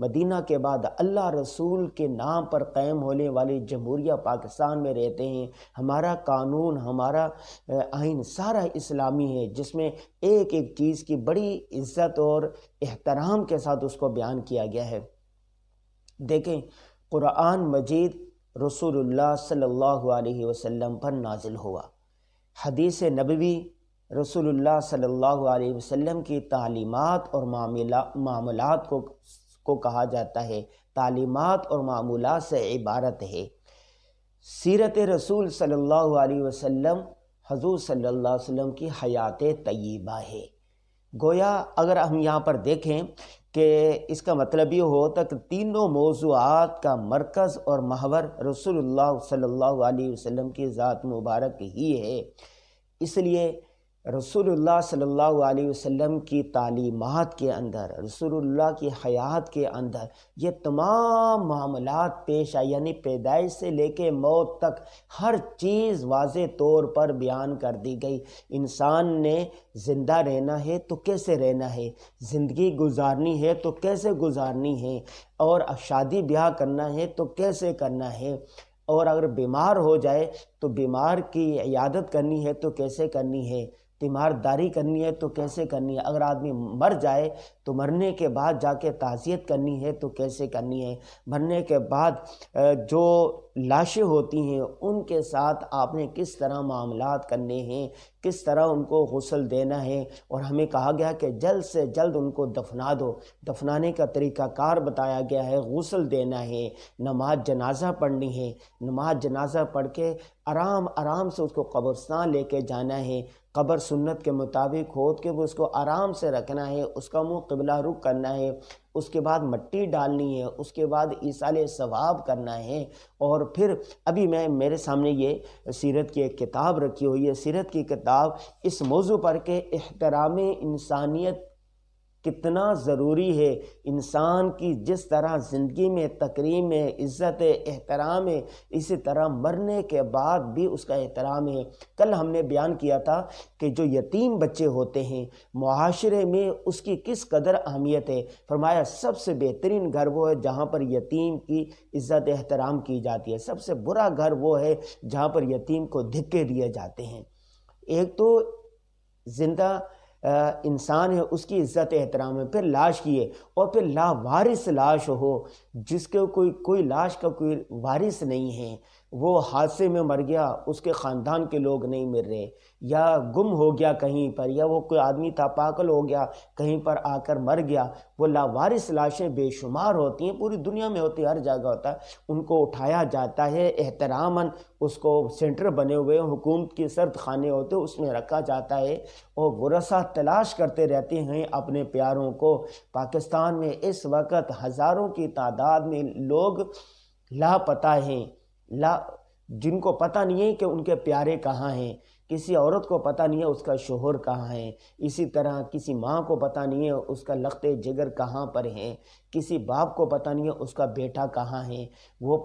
مدینہ کے بعد اللہ رسول کے نام پر قائم ہونے والی جمہوریہ پاکستان میں رہتے ہیں. ہمارا قانون، ہمارا آئین سارا اسلامی ہے، جس میں ایک ایک چیز کی بڑی عزت اور احترام کے ساتھ اس کو بیان کیا گیا ہے. دیکھیں، قرآن مجید رسول اللہ صلی اللہ علیہ وسلم پر نازل ہوا. حدیث نبوی رسول اللہ صلی اللہ علیہ وسلم کی تعلیمات اور معاملات کو کہا جاتا ہے. تعلیمات اور معمولات سے عبارت ہے. سیرت رسول صلی اللہ علیہ وسلم حضور صلی اللہ علیہ وسلم کی حیات طیبہ ہے. گویا اگر ہم یہاں پر دیکھیں کہ اس کا مطلب یہ ہوتا کہ تینوں موضوعات کا مرکز اور محور رسول اللہ صلی اللہ علیہ وسلم کی ذات مبارک ہی ہے. اس لیے رسول اللہ صلی اللہ علیہ وسلم کی تعلیمات کے اندر، رسول اللہ کی حیات کے اندر یہ تمام معاملات پیش آئے، یعنی پیدائش سے لے کے موت تک ہر چیز واضح طور پر بیان کر دی گئی. انسان نے زندہ رہنا ہے تو کیسے رہنا ہے، زندگی گزارنی ہے تو کیسے گزارنی ہے، اور شادی بیاہ کرنا ہے تو کیسے کرنا ہے، اور اگر بیمار ہو جائے تو بیمار کی عیادت کرنی ہے تو کیسے کرنی ہے، تیمارداری کرنی ہے تو کیسے کرنی ہے، اگر آدمی مر جائے تو مرنے کے بعد جا کے تعزیت کرنی ہے تو کیسے کرنی ہے، مرنے کے بعد جو لاشیں ہوتی ہیں ان کے ساتھ آپ نے کس طرح معاملات کرنے ہیں، کس طرح ان کو غسل دینا ہے، اور ہمیں کہا گیا کہ جلد سے جلد ان کو دفنا دو. دفنانے کا طریقہ کار بتایا گیا ہے، غسل دینا ہے، نماز جنازہ پڑھنی ہے، نماز جنازہ پڑھ کے آرام سے اس کو قبرستان لے کے جانا ہے، قبر سنت کے مطابق کھود کے وہ اس کو آرام سے رکھنا ہے، اس کا منہ قبلہ رخ کرنا ہے، اس کے بعد مٹی ڈالنی ہے، اس کے بعد ایصال ثواب کرنا ہے. اور پھر ابھی میرے سامنے یہ سیرت کی ایک کتاب رکھی ہوئی ہے. سیرت کی کتاب اس موضوع پر کہ احترام انسانیت کتنا ضروری ہے، انسان کی جس طرح زندگی میں تکریم ہے، عزت ہے، احترام ہے، اسی طرح مرنے کے بعد بھی اس کا احترام ہے. کل ہم نے بیان کیا تھا کہ جو یتیم بچے ہوتے ہیں معاشرے میں اس کی کس قدر اہمیت ہے. فرمایا سب سے بہترین گھر وہ ہے جہاں پر یتیم کی عزت احترام کی جاتی ہے، سب سے برا گھر وہ ہے جہاں پر یتیم کو دھکے دیے جاتے ہیں. ایک تو زندہ انسان ہے اس کی عزت احترام ہے، پھر لاش کی ہے، اور پھر لاوارث لاش ہو جس کے کوئی لاش کا کوئی وارث نہیں ہے، وہ حادثے میں مر گیا، اس کے خاندان کے لوگ نہیں مل رہے، یا گم ہو گیا کہیں پر، یا وہ کوئی آدمی تھا پاگل ہو گیا کہیں پر آ کر مر گیا. وہ لاوارث لاشیں بے شمار ہوتی ہیں، پوری دنیا میں ہوتی ہے، ہر جگہ ہوتا ہے. ان کو اٹھایا جاتا ہے احتراماً، اس کو سینٹر بنے ہوئے حکومت کے سرد خانے ہوتے اس میں رکھا جاتا ہے، اور ورثہ تلاش کرتے رہتے ہیں اپنے پیاروں کو. پاکستان میں اس وقت ہزاروں کی تعداد میں لوگ لاپتہ ہیں، جن کو پتہ نہیں ہے کہ ان کے پیارے کہاں ہیں. کسی عورت کو پتہ نہیں ہے اس کا شوہر کہاں ہے، اسی طرح کسی ماں کو پتہ نہیں ہے اس کا لخت جگر کہاں پر ہے، کسی باپ کو پتہ نہیں ہے اس کا بیٹا کہاں ہے. وہ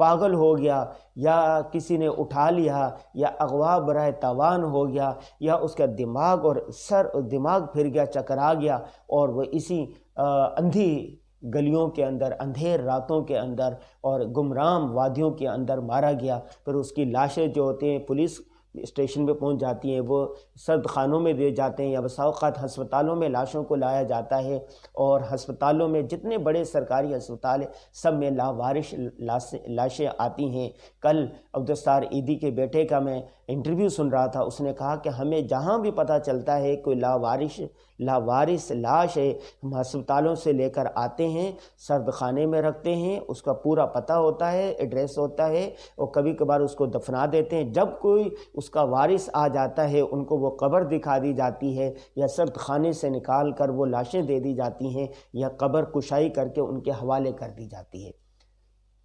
پاگل ہو گیا، یا کسی نے اٹھا لیا، یا اغوا برائے تاوان ہو گیا، یا اس کا دماغ پھر گیا، چکرا گیا، اور وہ اسی اندھی گلیوں کے اندر، اندھیر راتوں کے اندر اور گمرام وادیوں کے اندر مارا گیا. پھر اس کی لاشیں جو ہوتے ہیں پولیس اسٹیشن پہ پہنچ جاتی ہیں، وہ سرد خانوں میں دے جاتے ہیں، یا بسا اوقات ہسپتالوں میں لاشوں کو لایا جاتا ہے، اور ہسپتالوں میں جتنے بڑے سرکاری ہسپتال ہیں سب میں لاوارث لاشیں آتی ہیں. کل عبدالستار عیدی کے بیٹے کا میں انٹرویو سن رہا تھا، اس نے کہا کہ ہمیں جہاں بھی پتہ چلتا ہے کوئی لاوارث لاش ہے، ہم ہسپتالوں سے لے کر آتے ہیں، سرد خانے میں رکھتے ہیں، اس کا پورا پتہ ہوتا ہے، ایڈریس ہوتا ہے، اور کبھی کبھار اس کو دفنا دیتے ہیں. جب کوئی اس کا وارث آ جاتا ہے ان کو وہ قبر دکھا دی جاتی ہے، یا سرد خانے سے نکال کر وہ لاشیں دے دی جاتی ہیں، یا قبر کشائی کر کے ان کے حوالے کر دی جاتی ہے.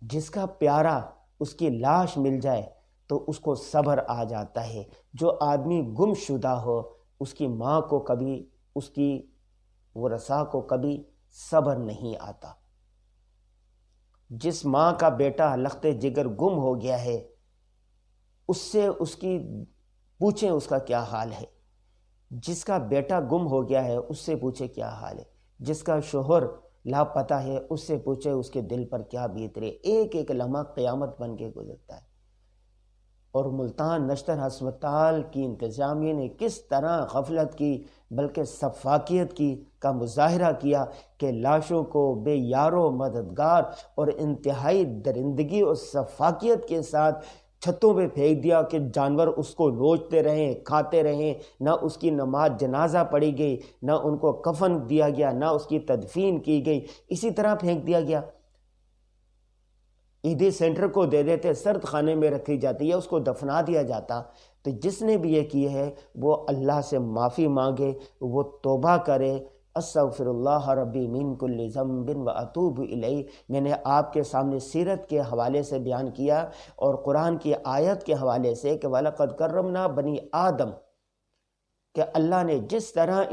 جس کا پیارا اس کی لاش مل جائے تو اس کو صبر آ جاتا ہے. جو آدمی گم شدہ ہو اس کی ماں کو کبھی، اس کی ورثاء کو کبھی صبر نہیں آتا. جس ماں کا بیٹا لخت جگر گم ہو گیا ہے اس سے اس کی پوچھیں اس کا کیا حال ہے. جس کا بیٹا گم ہو گیا ہے اس سے پوچھیں کیا حال ہے. جس کا شوہر لاپتہ ہے، اس سے پوچھے اس کے دل پر کیا بیت رہی۔ ایک ایک لمحہ قیامت بن کے گزرتا ہے۔ اور ملتان نشتر ہسپتال کی انتظامیہ نے کس طرح غفلت کی بلکہ سفاکیت کی کا مظاہرہ کیا کہ لاشوں کو بے یار و مددگار اور انتہائی درندگی اور سفاکیت کے ساتھ چھتوں پہ پھینک دیا کہ جانور اس کو نوچتے رہیں، کھاتے رہیں۔ نہ اس کی نماز جنازہ پڑھی گئی، نہ ان کو کفن دیا گیا، نہ اس کی تدفین کی گئی، اسی طرح پھینک دیا گیا۔ عیدی سینٹر کو دے دیتے، سرد خانے میں رکھی جاتی ہے، اس کو دفنا دیا جاتا۔ تو جس نے بھی یہ کی ہے وہ اللہ سے معافی مانگے، وہ توبہ کرے۔ استغفر اللہ ربی من کل ذنب واتوب الیہ، میں نے آپ کے سامنے سیرت کے حوالے سے بیان کیا اور قرآن کی آیت کے حوالے سے کہ وَلَقَدْ كَرَّمْنَا بَنِي آدم، کہ اللہ نے جس طرح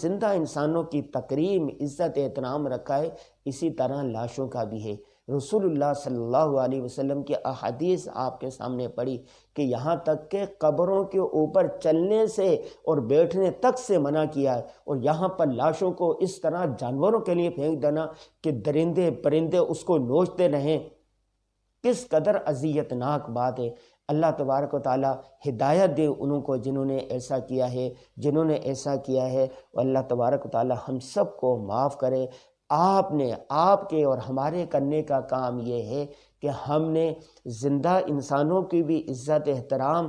زندہ انسانوں کی تکریم، عزت، احترام رکھا ہے، اسی طرح لاشوں کا بھی ہے۔ رسول اللہ صلی اللہ علیہ وسلم کی احادیث آپ کے سامنے پڑھی کہ یہاں تک کہ قبروں کے اوپر چلنے سے اور بیٹھنے تک سے منع کیا ہے، اور یہاں پر لاشوں کو اس طرح جانوروں کے لیے پھینک دینا کہ درندے پرندے اس کو نوچتے رہیں، کس قدر اذیت ناک بات ہے۔ اللہ تبارک و تعالی ہدایت دے انہوں کو جنہوں نے ایسا کیا ہے، اور اللہ تبارک و تعالی ہم سب کو معاف کرے۔ آپ کے اور ہمارے کرنے کا کام یہ ہے کہ ہم نے زندہ انسانوں کی بھی عزت احترام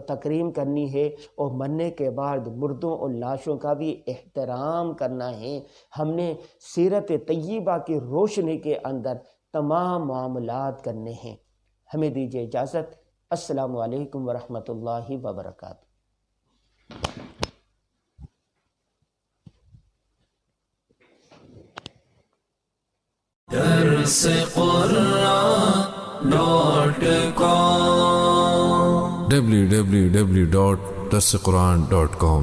تکریم کرنی ہے، اور مرنے کے بعد مردوں اور لاشوں کا بھی احترام کرنا ہے۔ ہم نے سیرت طیبہ کی روشنی کے اندر تمام معاملات کرنے ہیں۔ ہمیں دیجیے اجازت۔ السلام علیکم ورحمۃ اللہ وبرکاتہ۔ درس قرآن .com www.درسقرآن.com